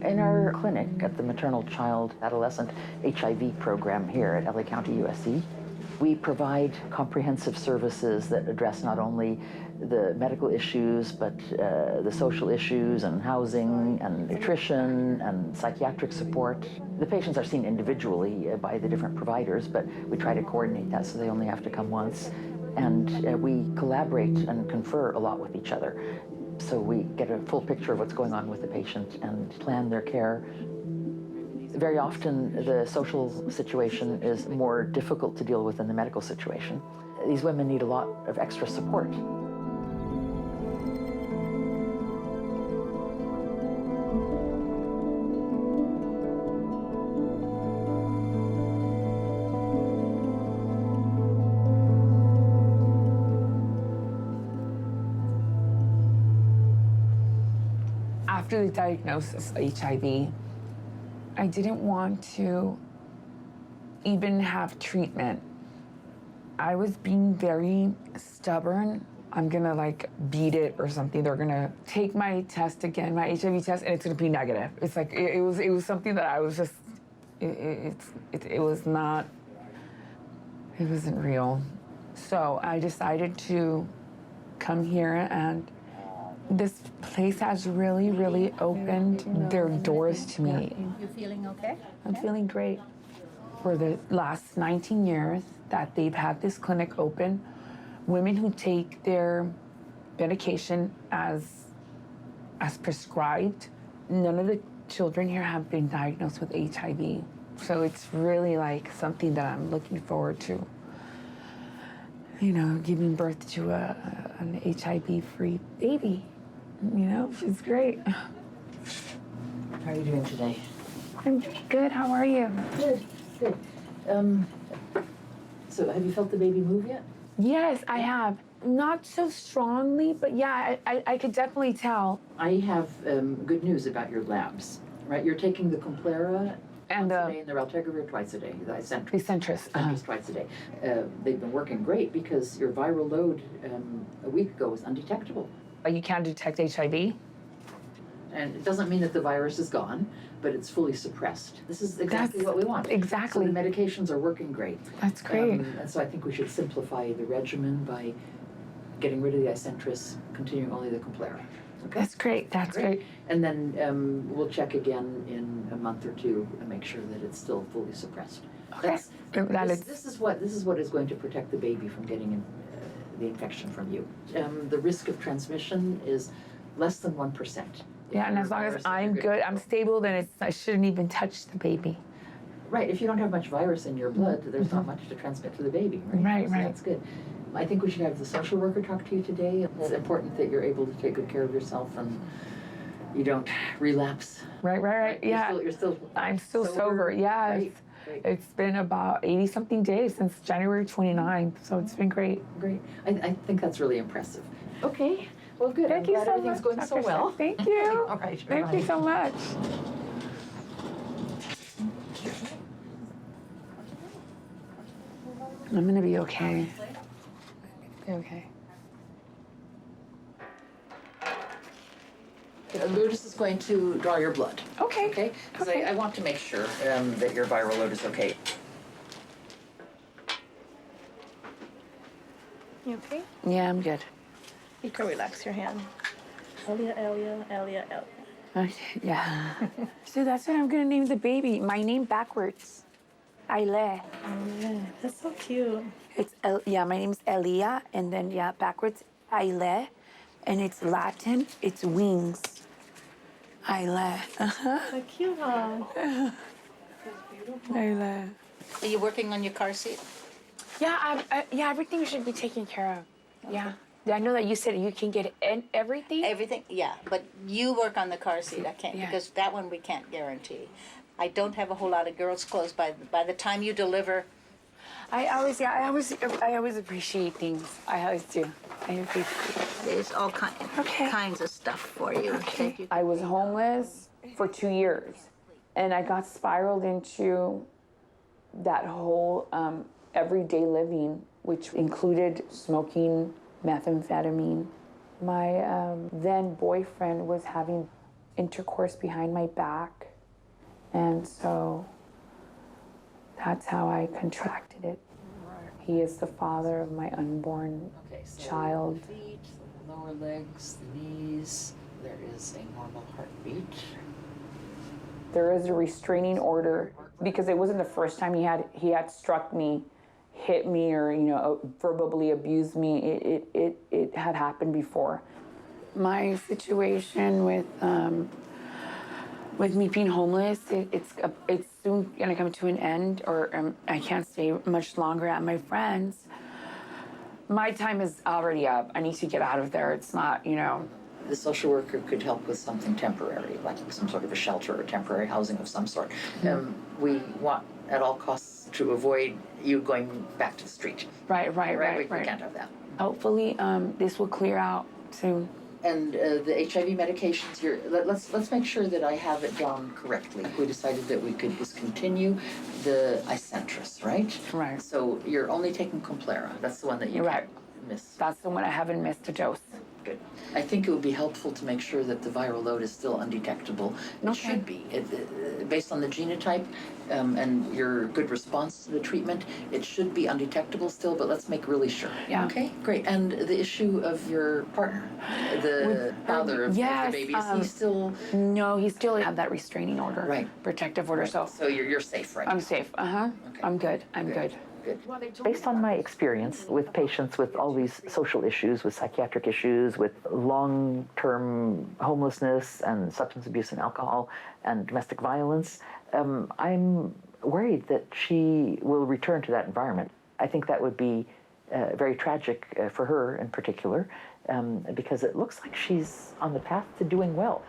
In our clinic at the Maternal Child Adolescent HIV program here at LA County, USC, we provide comprehensive services that address not only the medical issues, but the social issues and housing and nutrition and psychiatric support. The patients are seen individually by the different providers, but we try to coordinate that so they only have to come once. And we collaborate and confer a lot with each other. So we get a full picture of what's going on with the patient and plan their care. Very often, the social situation is more difficult to deal with than the medical situation. These women need a lot of extra support. After the diagnosis of HIV, I didn't want to even have treatment. I was being very stubborn. I'm gonna like beat it or something. They're gonna take my test again, my HIV test, and it's gonna be negative. It's like, it was something that I was just, it wasn't real. So I decided to come here, and this place has really, really opened their doors to me. You feeling okay? I'm feeling great. For the last 19 years that they've had this clinic open, women who take their medication as prescribed, none of the children here have been diagnosed with HIV. So it's really like something that I'm looking forward to. You know, giving birth to an HIV-free baby. You know, she's great. How are you doing today? I'm good, how are you? Good, good. So have you felt the baby move yet? Yes, I have. Not so strongly, but yeah, I could definitely tell. I have good news about your labs, right? You're taking the Complera And once a day and the Raltegravir twice a day, the Icentris. Icentris. Twice a day. They've been working great because your viral load a week ago was undetectable. You can't detect HIV? And it doesn't mean that the virus is gone, but it's fully suppressed. This is exactly what we want. Exactly. So the medications are working great. That's great. And so I think we should simplify the regimen by getting rid of the Icentris, continuing only the Complera. Okay? That's great, that's great. And then we'll check again in a month or two and make sure that it's still fully suppressed. Okay. This is what is going to protect the baby from getting the infection from you. The risk of transmission is less than 1%. Yeah, and as long as I'm good, I'm stable, then I shouldn't even touch the baby. Right, if you don't have much virus in your blood, there's not much to transmit to the baby, right? So that's good. I think we should have the social worker talk to you today. It's important that you're able to take good care of yourself and you don't relapse. Right, yeah. You're still I'm still sober, yeah. Right. It's been about 80-something days since January 29th, so it's been great. Great. I think that's really impressive. Okay, well, good. Thank you so much. Everything's going so well. Thank you. All right. Thank you so much. I'm gonna be okay. Okay. Lourdes is going to draw your blood. Okay. Okay? Because I want to make sure that your viral load is okay. You okay? Yeah, I'm good. You can relax your hand. Elia. Okay, yeah. So that's what I'm gonna name the baby. My name backwards. Elia. Oh, yeah. That's so cute. It's my name's Elia, and then backwards Elia, and it's Latin. It's wings. Elia. So cute, huh? Elia. Are you working on your car seat? Yeah, everything should be taken care of. Yeah. I know that you said you can get everything. Everything, yeah. But you work on the car seat. I can't Yeah. because that one we can't guarantee. I don't have a whole lot of girls' clothes by the time you deliver. I always appreciate things. I always do. I appreciate it. There's all kinds of stuff for you. Okay. I was homeless for 2 years, and I got spiraled into that whole everyday living, which included smoking methamphetamine. My then boyfriend was having intercourse behind my back. And so that's how I contracted it. He is the father of my unborn child. The feet, the lower legs, the knees, there is a normal heartbeat. There is a restraining order because it wasn't the first time he had struck me, hit me, or verbally abused me. It had happened before. My situation with me being homeless, it's soon gonna come to an end, or I can't stay much longer at my friend's. My time is already up. I need to get out of there. It's not, The social worker could help with something temporary, like some sort of a shelter or temporary housing of some sort. We want, at all costs, to avoid you going back to the street. Right. We can't have that. Hopefully, this will clear out soon. And the HIV medications here, let's make sure that I have it down correctly. We decided that we could discontinue the Icentris, right? Right. So you're only taking Complera. That's the one that you Right. can't miss. That's the one I haven't missed a dose. Good. I think it would be helpful to make sure that the viral load is still undetectable. It should be. Based on the genotype and your good response to the treatment, it should be undetectable still, but let's make really sure. Yeah. Okay, great. And the issue of your partner, the father of the baby, is he still... No, he still had that restraining order. Right. Protective order, so So you're safe, right? I'm safe. Okay. I'm good. I'm good. Good. Based on my experience with patients with all these social issues, with psychiatric issues, with long-term homelessness and substance abuse and alcohol and domestic violence, I'm worried that she will return to that environment. I think that would be very tragic for her in particular, because it looks like she's on the path to doing well.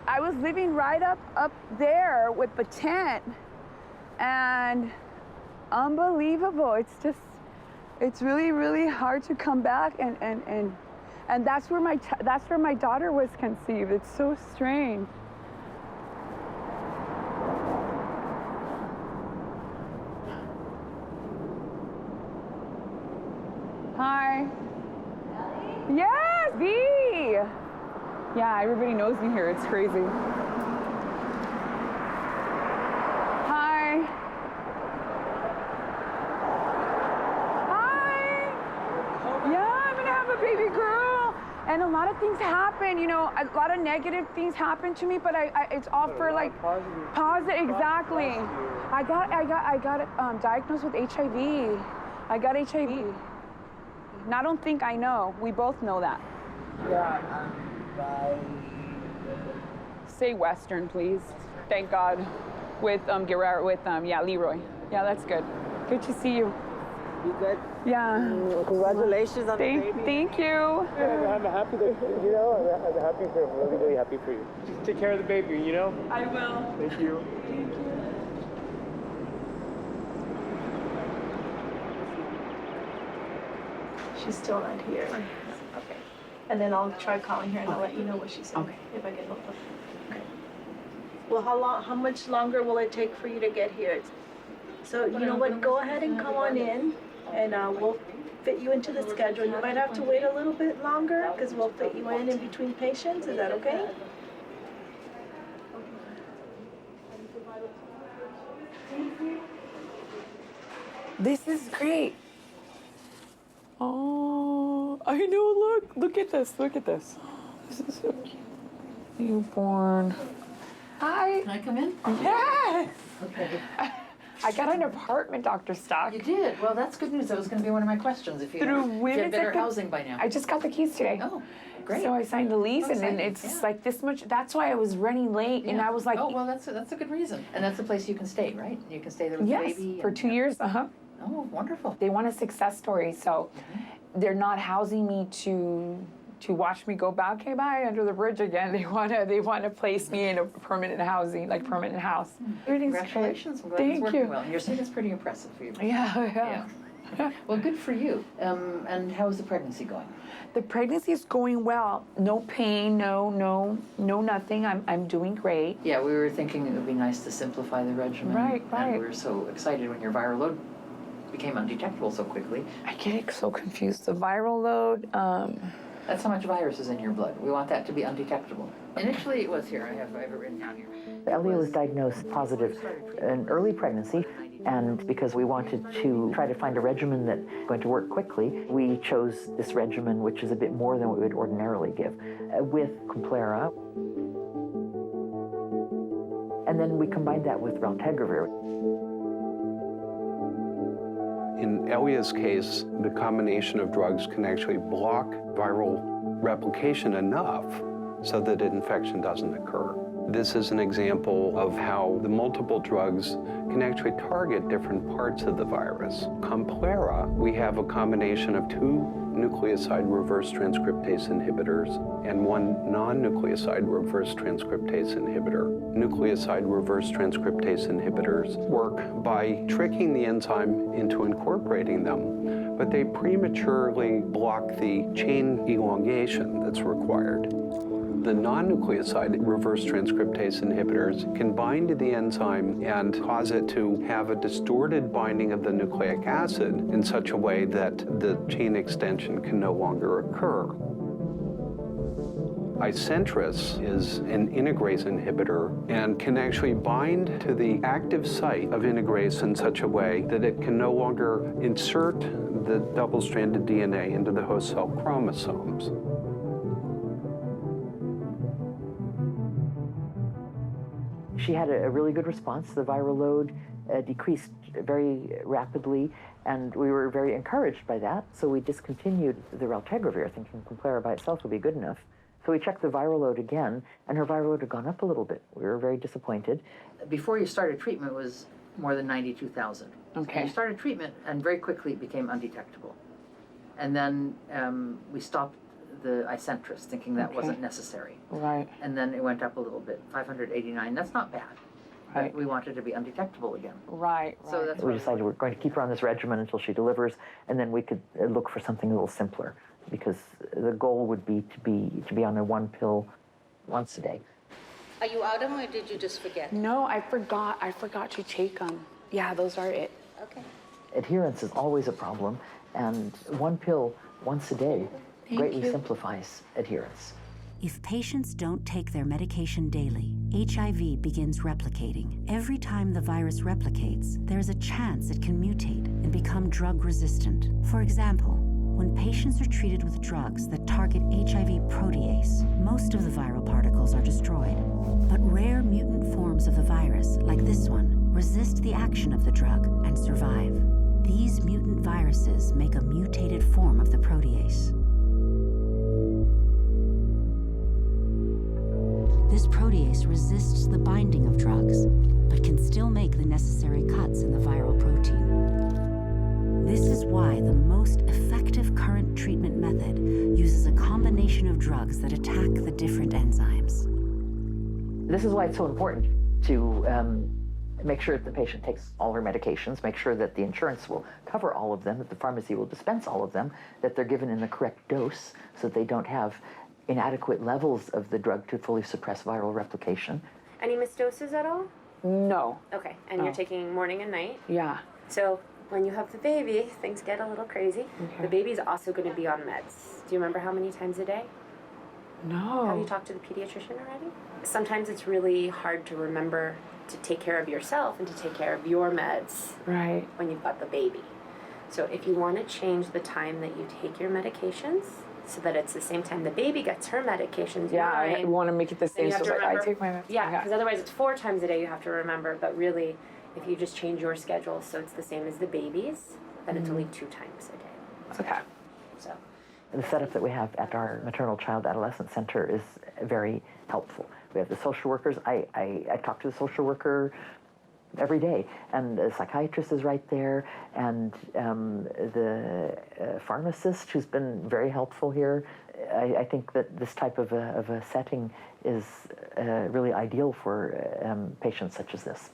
I was living right up there with the tent, and unbelievable. It's really, really hard to come back, and that's where my daughter was conceived. It's so strange. Hi. Yes, V. Yeah, everybody knows me here. It's crazy. Hi. Hi. Yeah, I'm gonna have a baby girl. And a lot of things happen, a lot of negative things happen to me, but it's all for like positive. Exactly. I got diagnosed with HIV. I got HIV. And I don't think I know. We both know that. Yeah. Say Western, please. Thank God. With Guerrero, Leroy. Yeah, that's good. Good to see you. You good? Yeah. Congratulations on the baby. Thank you. I'm happy that, I'm happy for you. I'm really, really happy for you. Just take care of the baby, I will. Thank you. Thank you. She's still not here. Okay. And then I'll try calling her and I'll let you know what she said. Okay. If I get hold of her. Okay. Well, how much longer will it take for you to get here? So you know what, go ahead and come on in and we'll fit you into the schedule. You might have to wait a little bit longer because we'll fit you in between patients. Is that okay? This is great. Oh, I know. Look at this. Look at this. This is so cute. Newborn. Hi. Can I come in? Yes. Okay. I got an apartment, Dr. Stock. You did? Well, that's good news. That was going to be one of my questions. If you had better housing by now. I just got the keys today. Oh, great. So I signed the lease, and then exciting. it's like this much. That's why I was running late, and I was like, oh, well, that's a good reason. And that's a place you can stay, right? You can stay there with yes, the baby. for 2 years. Oh, wonderful. They want a success story, so they're not housing me to watch me go back. Okay, bye under the bridge again. They wanna place me in a permanent housing, like permanent house. Everything's Congratulations. I'm glad Thank it's working you. well. And your student's pretty impressive for you. Yeah. Well, good for you. And how's the pregnancy going? The pregnancy is going well. No pain, no nothing. I'm doing great. Yeah, we were thinking it would be nice to simplify the regimen. Right. And we were so excited when your viral load became undetectable so quickly. I get so confused. The viral load, That's how much virus is in your blood. We want that to be undetectable. Initially, it was here. I have it written down here. Elia was diagnosed positive in early pregnancy, and because we wanted to try to find a regimen that's going to work quickly, we chose this regimen, which is a bit more than what we would ordinarily give, with Complera. And then we combined that with raltegravir. In Elia's case, the combination of drugs can actually block viral replication enough so that infection doesn't occur. This is an example of how the multiple drugs can actually target different parts of the virus. Complera, we have a combination of 2 nucleoside reverse transcriptase inhibitors and 1 non-nucleoside reverse transcriptase inhibitor. Nucleoside reverse transcriptase inhibitors work by tricking the enzyme into incorporating them, but they prematurely block the chain elongation that's required. The non-nucleoside reverse transcriptase inhibitors can bind to the enzyme and cause it to have a distorted binding of the nucleic acid in such a way that the chain extension can no longer occur. Icentrus is an integrase inhibitor and can actually bind to the active site of integrase in such a way that it can no longer insert the double-stranded DNA into the host cell chromosomes. She had a really good response. The viral load decreased very rapidly, and we were very encouraged by that. So we discontinued the raltegravir, thinking Complera by itself would be good enough. So we checked the viral load again, and her viral load had gone up a little bit. We were very disappointed. Before you started treatment, it was more than 92,000. Okay. You started treatment, and very quickly it became undetectable. And then we stopped the Icentrus, thinking that wasn't necessary. Right. And then it went up a little bit, 589. That's not bad. Right. But we wanted to be undetectable again. Right. So that's we decided we're going to keep her on this regimen until she delivers, and then we could look for something a little simpler, because the goal would be to be on a 1 pill once a day. Are you out of them or did you just forget? No, I forgot to take them. Yeah, those are it. Okay. Adherence is always a problem, and 1 pill once a day greatly you. simplifies adherence. If patients don't take their medication daily, HIV begins replicating. Every time the virus replicates, there is a chance it can mutate and become drug resistant. For example, when patients are treated with drugs that target HIV protease, most of the viral particles are destroyed. But rare mutant forms of the virus, like this one, resist the action of the drug and survive. These mutant viruses make a mutated form of the protease. This protease resists the binding of drugs, but can still make the necessary cuts in the viral protein. This is why the most effective current treatment method uses a combination of drugs that attack the different enzymes. This is why it's so important to make sure that the patient takes all her medications, make sure that the insurance will cover all of them, that the pharmacy will dispense all of them, that they're given in the correct dose so that they don't have inadequate levels of the drug to fully suppress viral replication. Any missed doses at all? No. Okay, and you're taking morning and night? Yeah. So when you have the baby, things get a little crazy. Okay. The baby's also going to be on meds. Do you remember how many times a day? No. Have you talked to the pediatrician already? Sometimes it's really hard to remember to take care of yourself and to take care of your meds Right. when you've got the baby. So if you want to change the time that you take your medications so that it's the same time the baby gets her medications, Yeah, I mine, want to make it the then same you have so to that I remember. take my Yeah, because otherwise it's 4 times a day you have to remember. But really, if you just change your schedule so it's the same as the baby's, then it's only 2 times a day. Okay. So The setup that we have at our maternal child adolescent center is very helpful. We have the social workers. I talk to the social worker every day, and the psychiatrist is right there, and the pharmacist who's been very helpful here. I think that this type of a setting is really ideal for patients such as this.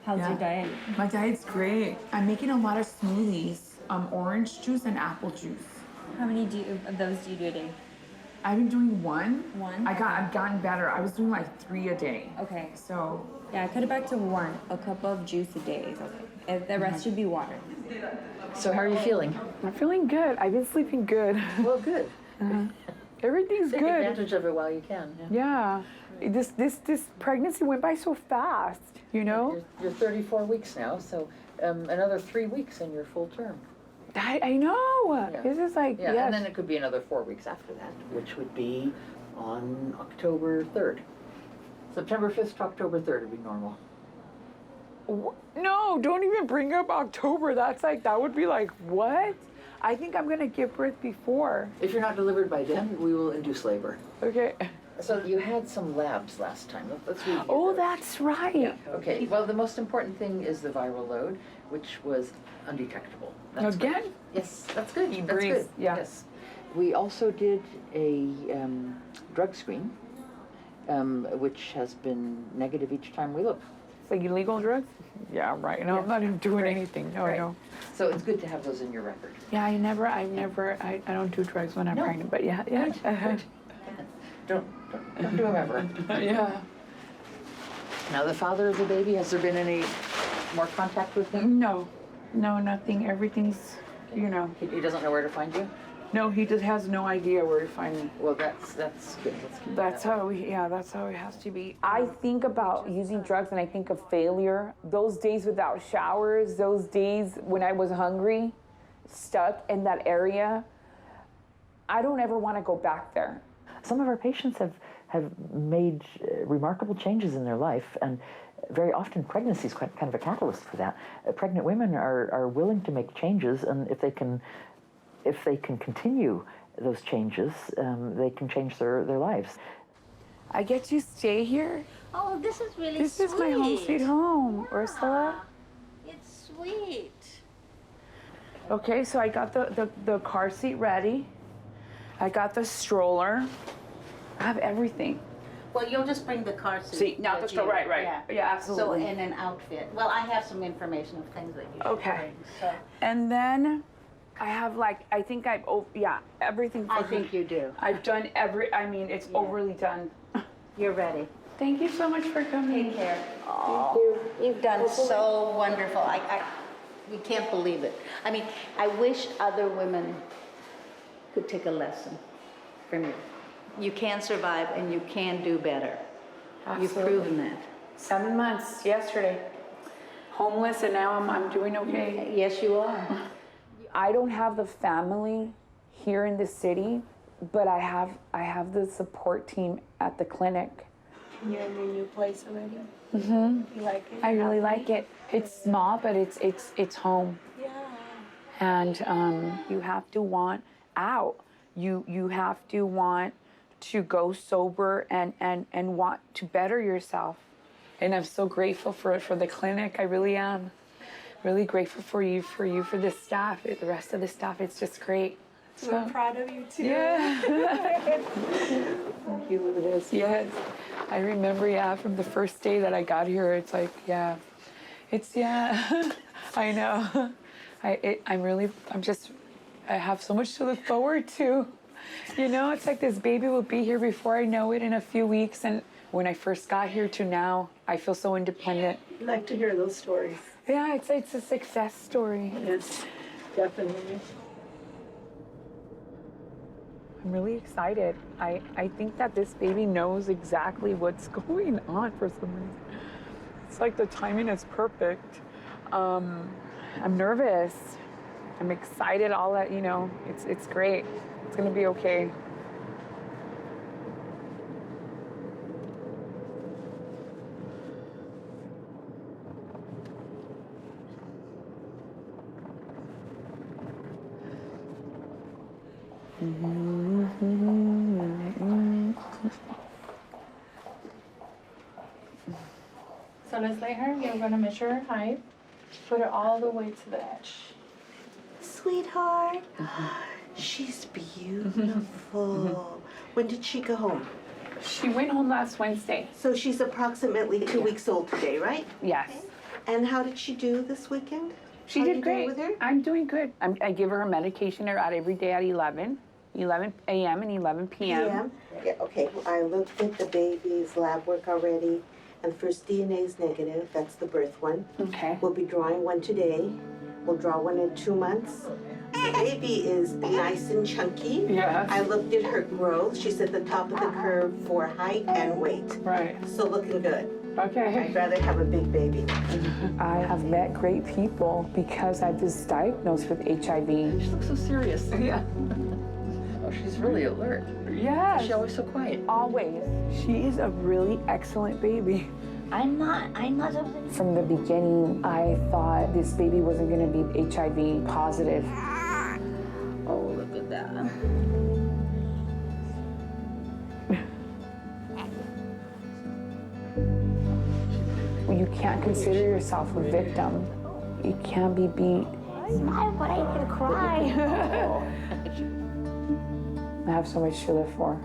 How's your diet? My diet's great. I'm making a lot of smoothies, orange juice and apple juice. How many of those do you do a day? I've been doing one. One? I've gotten better. I was doing like 3 a day. Okay. So, Yeah, cut it back to 1. A cup of juice a day is okay. And the rest should be water. So how are you feeling? I'm feeling good. I've been sleeping good. Well, good. Everything's Take good. advantage of it while you can. Yeah. This pregnancy went by so fast, you know? You're 34 weeks now, so another 3 weeks and you're full term. I know. Yeah. This is like, Yeah, yes. and then it could be another 4 weeks after that, which would be on October 3rd. September 5th to October 3rd would be normal. No, don't even bring up October. That's like, that would be like, what? I think I'm gonna give birth before. If you're not delivered by then, we will induce labor. Okay. So you had some labs last time. Let's review Oh, those. that's right. Yeah, okay. Well, the most important thing is the viral load, which was undetectable. That's Again? good. Yes, that's good. He That's breathes, good. yeah. Yes. We also did a drug screen, which has been negative each time we look. It's like illegal drugs? Yeah, right. No, I'm not even doing anything. No, Right. no. So it's good to have those in your record. Yeah, I don't do drugs when I'm No. pregnant, but yeah, yeah. Good. Don't do them ever. Yeah. Now, the father of the baby, has there been any more contact with him? No, nothing. Everything's, you know. He doesn't know where to find you? No, he just has no idea where to find me. Well, that's good. Let's keep it That's that way. that's how it has to be. I think about using drugs and I think of failure. Those days without showers, those days when I was hungry, stuck in that area, I don't ever want to go back there. Some of our patients have made remarkable changes in their life, and very often pregnancy is kind of a catalyst for that. Pregnant women are willing to make changes, and if they can continue those changes, they can change their lives. I get to stay here. Oh, this is really This is my home sweet home, Ursula. It's sweet. Okay, so I got the car seat ready. I got the stroller. I have everything. Well, you'll just bring the car seat. See, not the with stroller, you. right. Yeah. Yeah, absolutely. So, and an outfit. Well, I have some information of things that you should Okay. bring. So, And then I have everything. I think you do. I've done it's overly done. You're ready. Thank you so much for coming. Take care. Oh, you've done so wonderful. We can't believe it. I mean, I wish other women could take a lesson from you. You can survive and you can do better. You've proven that. 7 months yesterday. Homeless, and now I'm doing okay. Yes, you are. I don't have the family here in the city, but I have the support team at the clinic. You're in your new place already? Mm-hmm. You like it? I really like it. It's small, but it's home. Yeah. And you have to want out. You have to want to go sober and want to better yourself. And I'm so grateful for the clinic. I really am. Really grateful for the staff, the rest of the staff. It's just great. We're proud of you too. Yeah. Thank you, Lourdes. Yes. I remember, from the first day that I got here, it's like, I know. I have so much to look forward to. You know, it's like this baby will be here before I know it in a few weeks. And when I first got here to now, I feel so independent. I'd like to hear those stories. Yeah, it's a success story. Yes, definitely. I'm really excited. I think that this baby knows exactly what's going on for some reason. It's like the timing is perfect. I'm nervous. I'm excited, all that, it's great. It's gonna be okay. So let's lay her. You're gonna measure her height. Put her all the way to the edge. Sweetheart, she's beautiful. When did she go home? She went home last Wednesday. So she's approximately 2 weeks old today, right? Yes. And how did she do this weekend? She How did you doing great. with her? I'm doing good. I give her medication every day at 11 a.m. and 11 p.m. Yeah, okay. I looked at the baby's lab work already, and the first DNA is negative. That's the birth one. Okay. We'll be drawing one today. We'll draw one in 2 months, The baby is nice and chunky. Yes. I looked at her growth. She's at the top of the curve for height and weight. Right. So looking good. Okay. I'd rather have a big baby. I have met great people because I was diagnosed with HIV. She looks so serious. Yeah. Oh, she's really alert. Yes. She's always so quiet. Always. She is a really excellent baby. I'm not From the beginning, I thought this baby wasn't going to be HIV positive. Oh, look at that. You can't consider yourself a victim. You can't be beat. Smile, but I can cry. I have so much to live for.